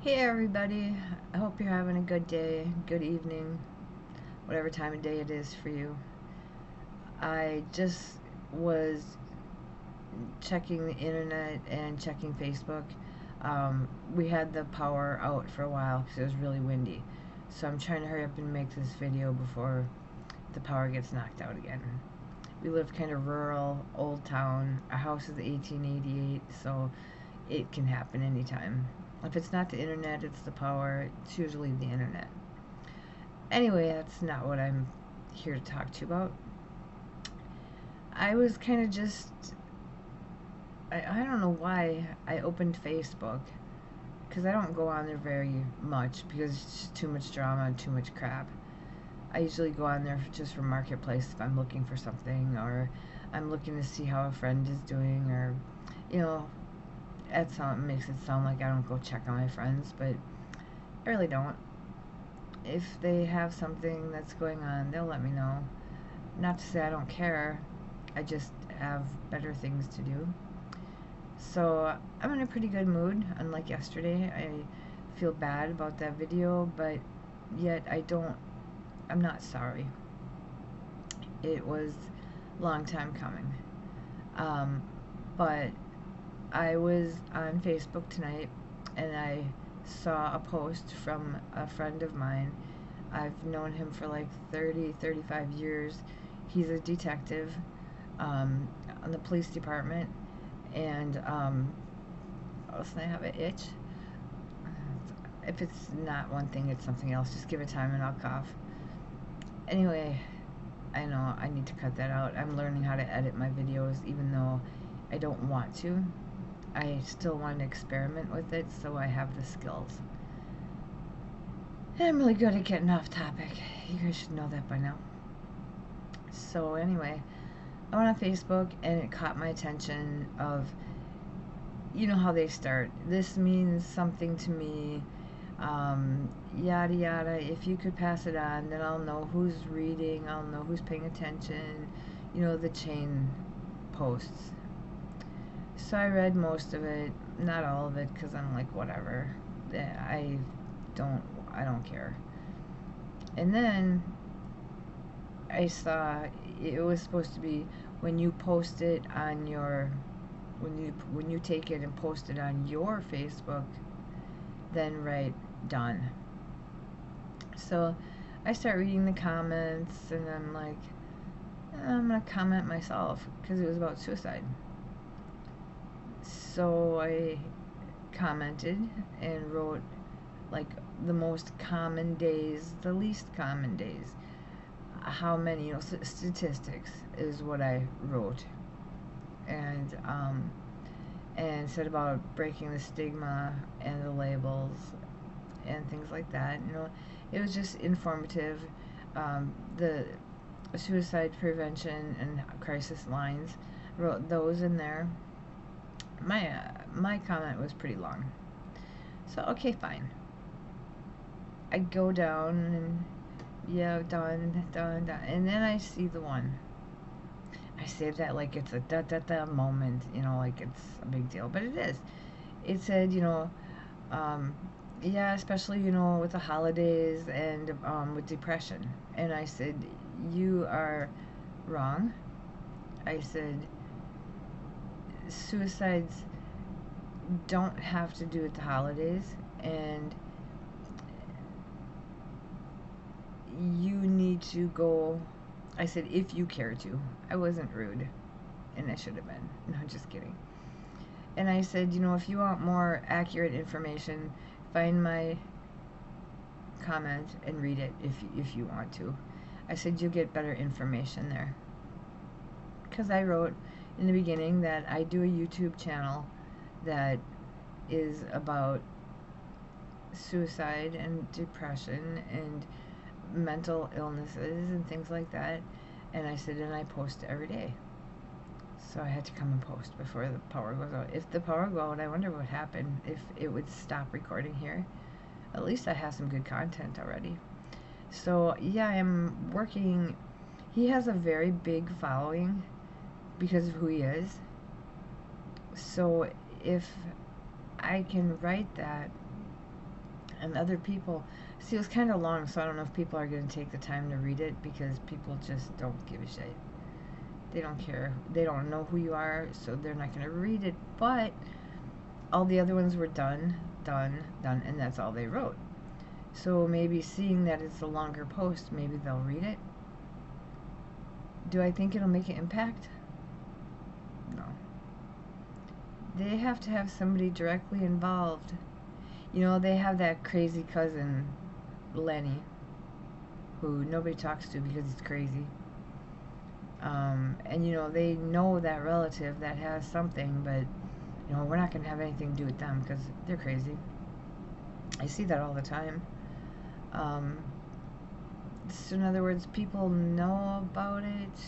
Hey everybody, I hope you're having a good day, good evening, whatever time of day it is for you. I just was checking the internet and checking Facebook. We had the power out for a while because it was really windy. So I'm trying to hurry up and make this video before the power gets knocked out again. We live kind of rural, old town. Our house is 1888, so it can happen anytime. If it's not the internet, it's the power. It's usually the internet. Anyway, that's not what I'm here to talk to you about. I was kind of just, I don't know why I opened Facebook, because I don't go on there very much because it's just too much drama and too much crap. I usually go on there just for marketplace if I'm looking for something, or I'm looking to see how a friend is doing, or, you know, that makes it sound like I don't go check on my friends, but I really don't. If they have something that's going on, they'll let me know. Not to say I don't care, I just have better things to do. So I'm in a pretty good mood, unlike yesterday. I feel bad about that video, but yet I'm not sorry. It was a long time coming. Um, but I was on Facebook tonight and I saw a post from a friend of mine. I've known him for like 35 years. He's a detective on the police department, and listen, I have an itch. If it's not one thing, it's something else. Just give it time and I'll cough. Anyway, I know I need to cut that out. I'm learning how to edit my videos even though I don't want to. I still want to experiment with it so I have the skills. And I'm really good at getting off topic. You guys should know that by now. So anyway, I went on Facebook and it caught my attention of, you know how they start. This means something to me, yada yada. If you could pass it on, then I'll know who's reading, I'll know who's paying attention, you know, the chain posts. So I read most of it, not all of it, because I'm like, whatever. I don't care. And then I saw it was supposed to be when you post it on your, when you take it and post it on your Facebook, then write done. So I start reading the comments and I'm like, I'm gonna comment myself because it was about suicide. So I commented and wrote like the most common days, the least common days, how many, you know, statistics is what I wrote, and said about breaking the stigma and the labels and things like that. You know, it was just informative. The suicide prevention and crisis lines, wrote those in there. My comment was pretty long, so okay, fine. I go down and yeah, done, and then I see the one. I say that like it's a da moment, you know, like it's a big deal, but it is. It said, you know, um, yeah, especially, you know, with the holidays and with depression. And I said, you are wrong. I said, suicides don't have to do with the holidays, and you need to go. I said, if you care to. I wasn't rude, and I should have been. No, just kidding. And I said, you know, if you want more accurate information, find my comment and read it if you want to. I said, you'll get better information there. Because I wrote in the beginning that I do a YouTube channel that is about suicide and depression and mental illnesses and things like that. And I said, and I post every day. So I had to come and post before the power goes out. If the power goes out, I wonder what happened, if it would stop recording here. At least I have some good content already. So yeah, I'm working. He has a very big following because of who he is. So if I can write that And other people, see, it was kind of long, so I don't know if people are going to take the time to read it, because people just don't give a shit. They don't care. They don't know who you are, so they're not going to read it. But all the other ones were done, and that's all they wrote. So maybe seeing that it's a longer post, maybe they'll read it. Do I think it'll make an impact? No. They have to have somebody directly involved. You know, they have that crazy cousin, Lenny, who nobody talks to because he's crazy. And, you know, they know that relative that has something, but, you know, we're not going to have anything to do with them because they're crazy. I see that all the time. So in other words, people know about it.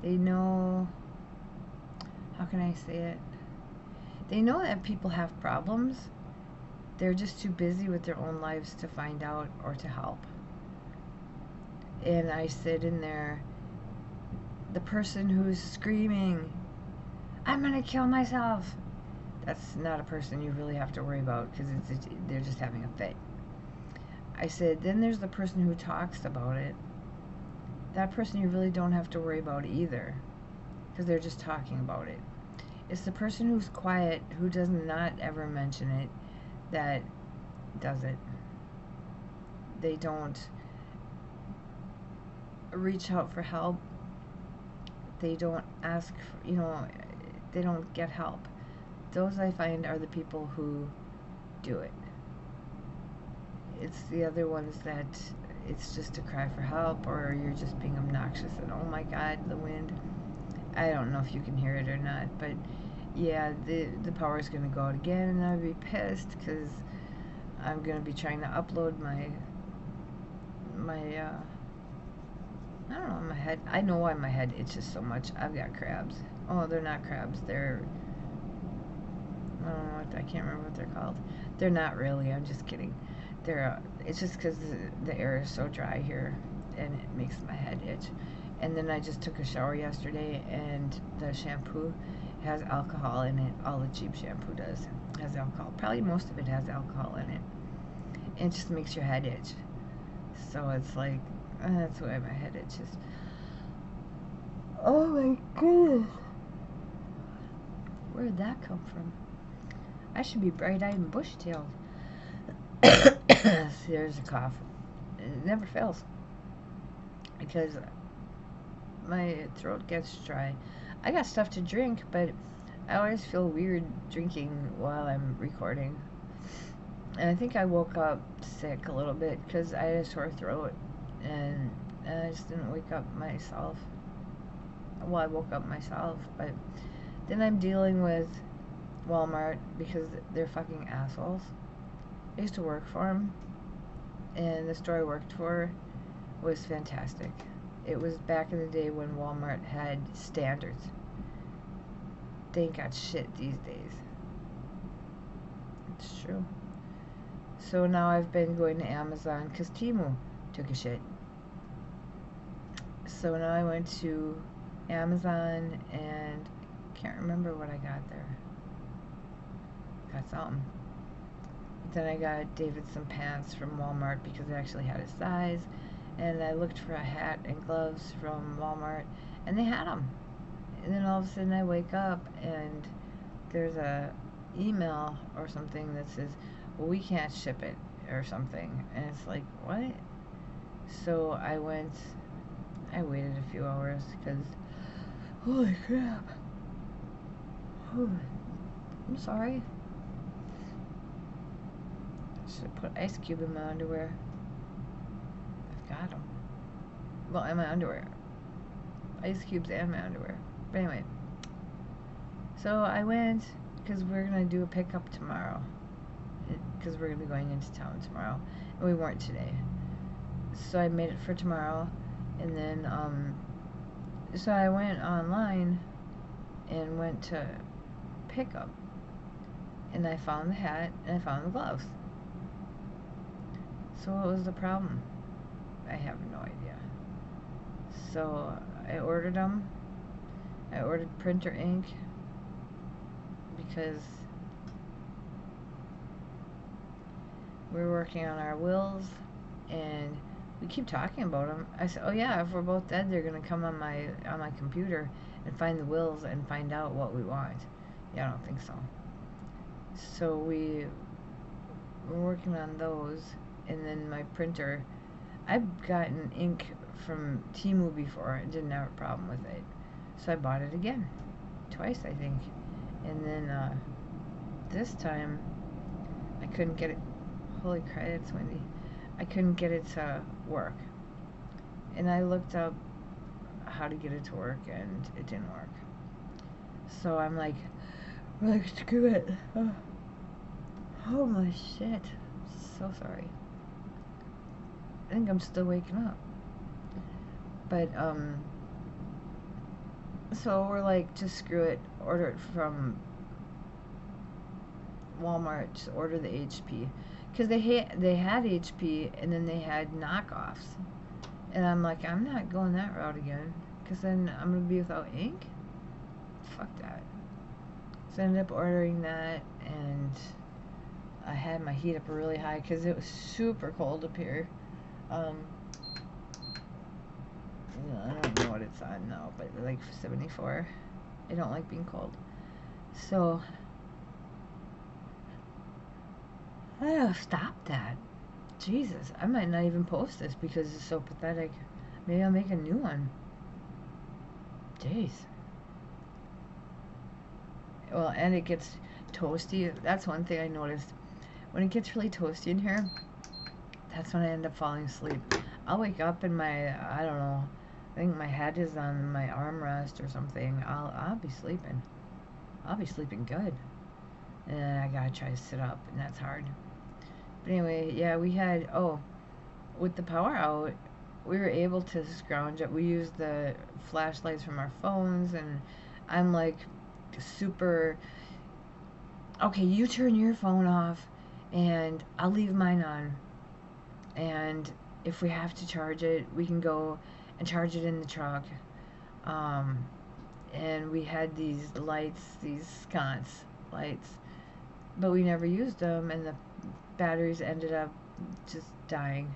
They know, how can I say it? They know that people have problems. They're just too busy with their own lives to find out or to help. And I said in there, the person who's screaming, I'm gonna kill myself, that's not a person you really have to worry about, because they're just having a fit. I said, then there's the person who talks about it. That person you really don't have to worry about either, because they're just talking about it. It's the person who's quiet, who does not ever mention it, that does it. They don't reach out for help. They don't ask for, you know, they don't get help. Those, I find, are the people who do it. It's the other ones that it's just a cry for help, or you're just being obnoxious and, oh my God, the wind. I don't know if you can hear it or not, but yeah, the power's going to go out again, and I'll be pissed because I'm going to be trying to upload my I don't know, my head. I know why my head itches so much. I've got crabs. Oh, they're not crabs. They're, I don't know what, I can't remember what they're called. They're not really. I'm just kidding. They're, it's just because the air is so dry here, and it makes my head itch. And then I just took a shower yesterday, and the shampoo has alcohol in it. All the cheap shampoo does has alcohol. Probably most of it has alcohol in it. And it just makes your head itch. So it's like, that's why my head itches. Oh my goodness. Where did that come from? I should be bright-eyed and bush-tailed. See, there's a cough. It never fails. Because my throat gets dry. I got stuff to drink, but I always feel weird drinking while I'm recording. And I think I woke up sick a little bit because I had a sore throat. And I just didn't wake up myself. Well, I woke up myself, but then I'm dealing with Walmart because they're fucking assholes. I used to work for them, and the store I worked for was fantastic. It was back in the day when Walmart had standards. They ain't got shit these days. It's true. So now I've been going to Amazon because Temu took a shit. So now I went to Amazon and can't remember what I got there. Got something. Then I got David some pants from Walmart because it actually had his size. And I looked for a hat and gloves from Walmart, and they had them. And then all of a sudden I wake up and there's a email or something that says, well, we can't ship it or something. And it's like, what? So I waited a few hours because, holy crap. I'm sorry. Should have put ice cube in my underwear. I've got them. Well, in my underwear. Ice cubes and my underwear. But anyway. So I went because we're going to do a pickup tomorrow. Because we're going to be going into town tomorrow. And we weren't today. So I made it for tomorrow. And then, so I went online and went to pickup. And I found the hat and I found the gloves. So what was the problem? I have no idea. So I ordered them. I ordered printer ink because we're working on our wills, and we keep talking about them. I said, "Oh yeah, if we're both dead, they're gonna come on my computer and find the wills and find out what we want." Yeah, I don't think so. So we're working on those, and then my printer. I've gotten ink from Temu before and didn't have a problem with it, so I bought it again, twice I think, and then this time I couldn't get it. Holy crap, it's windy. I couldn't get it to work, and I looked up how to get it to work, and it didn't work. So I'm like, screw it. Oh my shit. So sorry. I think I'm still waking up. But, so we're like, just screw it. Order it from Walmart. Just order the HP. Because they had HP, and then they had knockoffs. And I'm like, I'm not going that route again. Because then I'm going to be without ink. Fuck that. So I ended up ordering that, and I had my heat up really high because it was super cold up here. I don't know what it's on now, but like 74. I don't like being cold. So, stop that. Jesus, I might not even post this because it's so pathetic. Maybe I'll make a new one. Jeez. Well, and it gets toasty. That's one thing I noticed. When it gets really toasty in here, that's when I end up falling asleep. I'll wake up and I don't know, I think my head is on my armrest or something. I'll be sleeping. I'll be sleeping good. And I gotta try to sit up, and that's hard. But anyway, yeah, we had, with the power out, we were able to scrounge up. We used the flashlights from our phones, and I'm like super, okay, you turn your phone off, and I'll leave mine on. And if we have to charge it, we can go and charge it in the truck. And we had these lights, these sconce lights, but we never used them, and the batteries ended up just dying.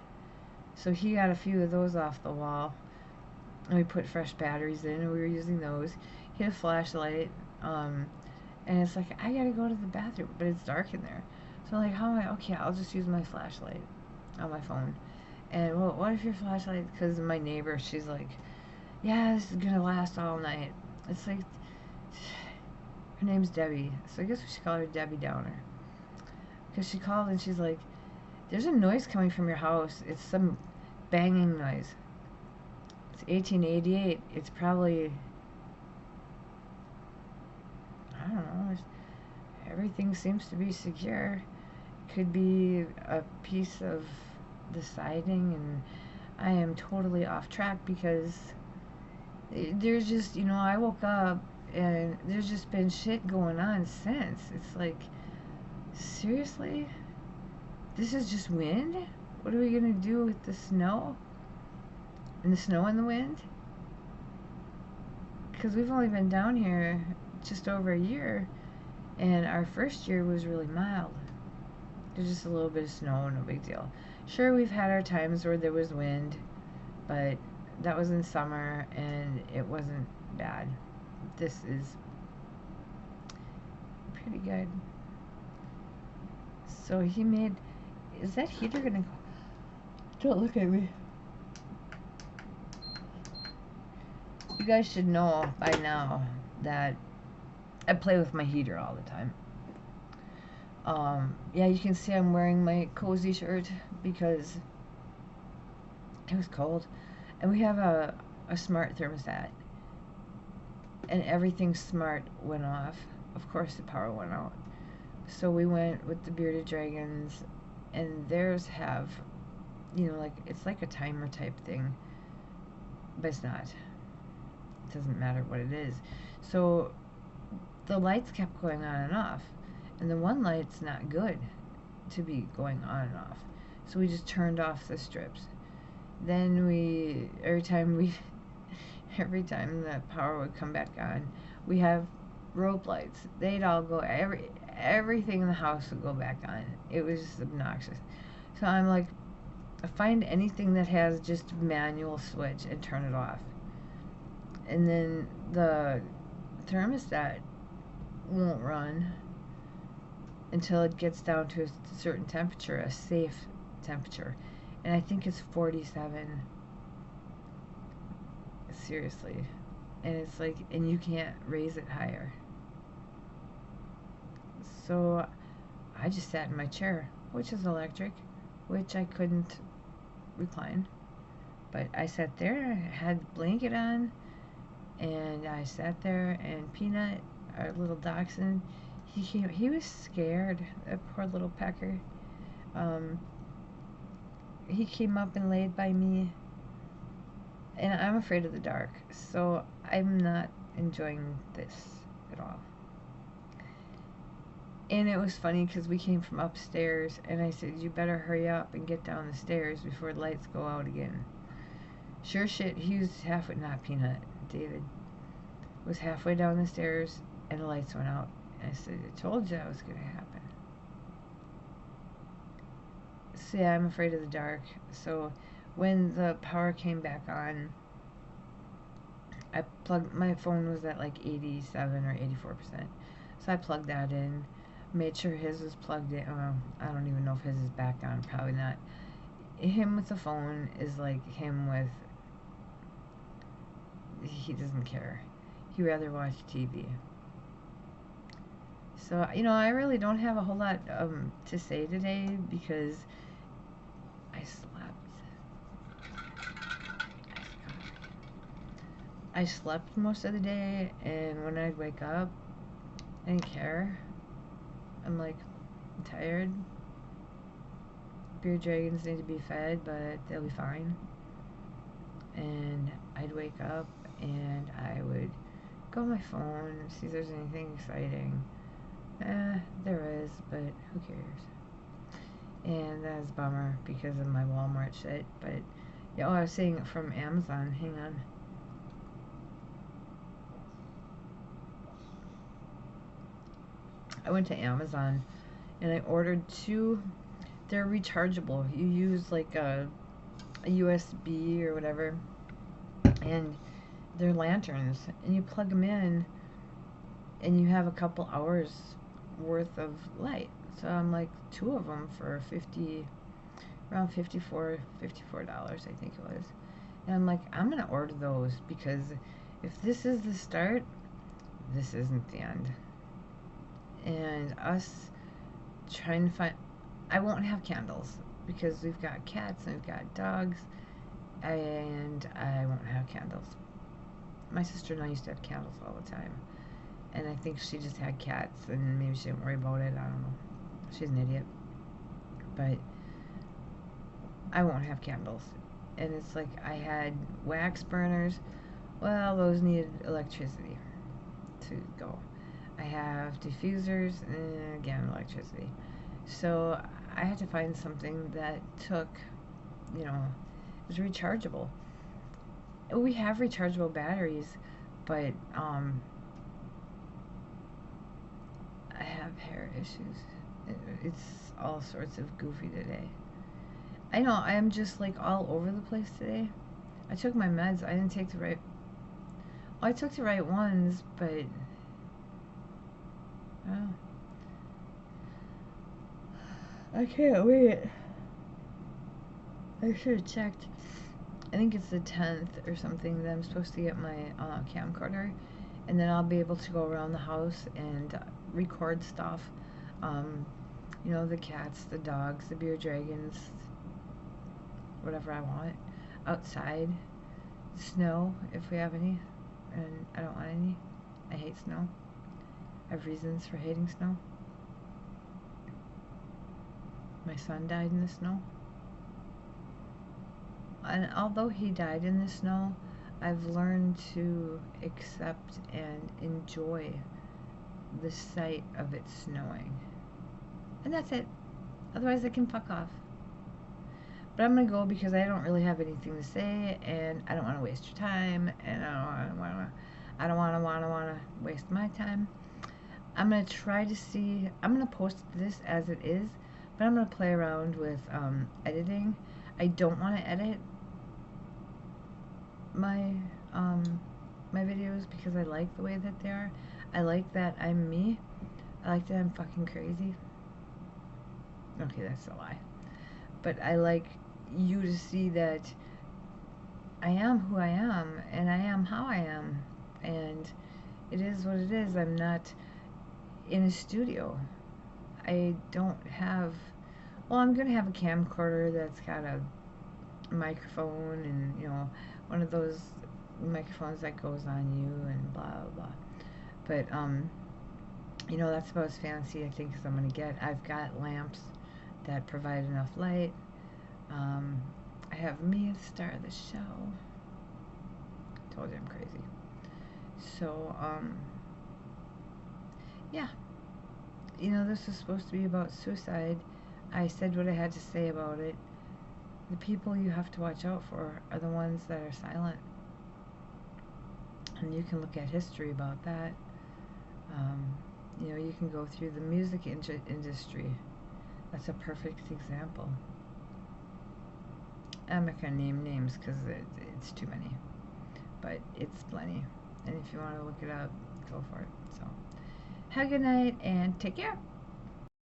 So he got a few of those off the wall, and we put fresh batteries in, and we were using those. He had a flashlight, and it's like, I gotta go to the bathroom, but it's dark in there. So I'm like, okay, I'll just use my flashlight on my phone. And, well, what if your flashlight, because my neighbor, she's like, yeah, this is gonna last all night. It's like, her name's Debbie, so I guess we should call her Debbie Downer. Because she called and she's like, there's a noise coming from your house. It's some banging noise. It's 1888. It's probably, I don't know, everything seems to be secure. It could be a piece of the siding, and I am totally off track because there's just, I woke up and there's just been shit going on since. It's like, seriously? This is just wind? What are we gonna do with the snow? And the snow and the wind? Because we've only been down here just over a year, and our first year was really mild. There's just a little bit of snow, no big deal. Sure, we've had our times where there was wind, but that was in summer, and it wasn't bad. This is pretty good. So he made, is that heater gonna go? Don't look at me. You guys should know by now that I play with my heater all the time. Yeah, you can see I'm wearing my cozy shirt because it was cold. And we have a smart thermostat. And everything smart went off. Of course the power went out. So we went with the bearded dragons, and theirs have, like, it's like a timer type thing. But it's not. It doesn't matter what it is. So the lights kept going on and off. And the one light's not good to be going on and off. So we just turned off the strips. Then every time the power would come back on, we have rope lights. They'd all go, everything in the house would go back on. It was obnoxious. So I'm like, find anything that has just manual switch and turn it off. And then the thermostat won't run until it gets down to a certain temperature, a safe temperature. And I think it's 47. Seriously. And it's like, and you can't raise it higher. So I just sat in my chair, which is electric, which I couldn't recline. But I sat there, I had a blanket on, and I sat there, and Peanut, our little dachshund, he was scared, that poor little pecker. He came up and laid by me, and I'm afraid of the dark, so I'm not enjoying this at all. And it was funny because we came from upstairs, and I said, you better hurry up and get down the stairs before the lights go out again. Sure shit, he was halfway, not Peanut, David, was halfway down the stairs, and the lights went out. And I said, I told you that was going to happen. So yeah, I'm afraid of the dark. So when the power came back on, I plugged, my phone was at like 87 or 84%. So I plugged that in, made sure his was plugged in. Well, I don't even know if his is back on, probably not. Him with the phone is like him with, he doesn't care. He'd rather watch TV. So, you know, I really don't have a whole lot to say today because I slept. I slept most of the day, and when I'd wake up, I didn't care. I'm like, I'm tired. Beer dragons need to be fed, but they'll be fine. And I'd wake up, and I would go on my phone and see if there's anything exciting. There is, but who cares? And that's a bummer because of my Walmart shit. But, yeah, I was saying it from Amazon. Hang on. I went to Amazon and I ordered 2. They're rechargeable. You use like a USB or whatever, and they're lanterns, and you plug them in, and you have a couple hours worth of light. So I'm like, 2 of them for around $54, I think it was. And I'm like, I'm gonna order those because if this is the start, this isn't the end. And us trying to find, I won't have candles because we've got cats and we've got dogs, and I won't have candles. My sister and I used to have candles all the time, and I think she just had cats and maybe she didn't worry about it. I don't know. She's an idiot. But I won't have candles. And it's like I had wax burners. Well, those needed electricity to go. I have diffusers, and again, electricity. So I had to find something that took, you know, was rechargeable. We have rechargeable batteries, but I have hair issues. It's all sorts of goofy today. I know, I am just like all over the place today. I took my meds. I didn't take the right, well, I took the right ones, but oh, I can't wait. I should have checked. I think it's the 10th or something that I'm supposed to get my camcorder, and then I'll be able to go around the house and record stuff. You know, the cats, the dogs, the beer dragons, whatever I want. Outside, snow if we have any, and I don't want any. I hate snow. I have reasons for hating snow. My son died in the snow. And although he died in the snow, I've learned to accept and enjoy the sight of it snowing. And that's it. Otherwise I can fuck off. But I'm going to go because I don't really have anything to say, and I don't want to waste your time, and I don't want to waste my time. I'm going to try to see, I'm going to post this as it is, but I'm going to play around with editing. I don't want to edit my my videos because I like the way that they are. I like that I'm me. I like that I'm fucking crazy. Okay, that's a lie. But I like you to see that I am who I am, and I am how I am, and it is what it is. I'm not in a studio. I don't have, well, I'm gonna have a camcorder that's got a microphone and, you know, one of those microphones that goes on you and blah blah. But you know, that's about as fancy I think as I'm gonna get. I've got lamps that provide enough light. I have me at the start of the show. Told you I'm crazy. So yeah, you know, this is supposed to be about suicide. I said what I had to say about it. The people you have to watch out for are the ones that are silent. And you can look at history about that. You know, you can go through the music industry. That's a perfect example. I'm not going to name names because it's too many. But it's plenty. And if you want to look it up, go for it. So, have a good night and take care.